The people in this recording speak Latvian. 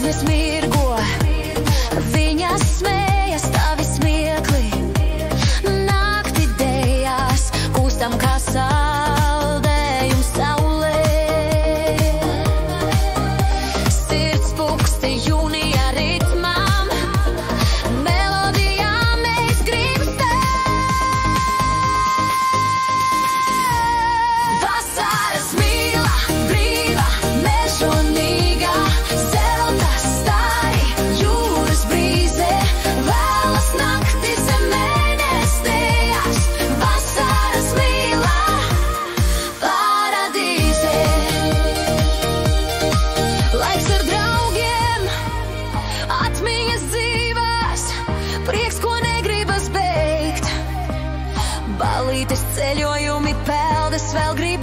Zvaigznes mirgo, viņas smējas tavi smiekli. Nakti dejās, kūstam kā saldējums saulē. Sirds puksti jūnija ritmām, melodijām mēs grimstam. Vasaras mīla, brīva, mežonīga, zelta stari, jūras brīze, vēlas naktis zem mēnestējās. Vasaras mīla, paradīze. Laiks ar draugiem, atmiņas dzīvās, prieks, ko negribas beigt. Balītes ceļojumi, peldes vēl grib.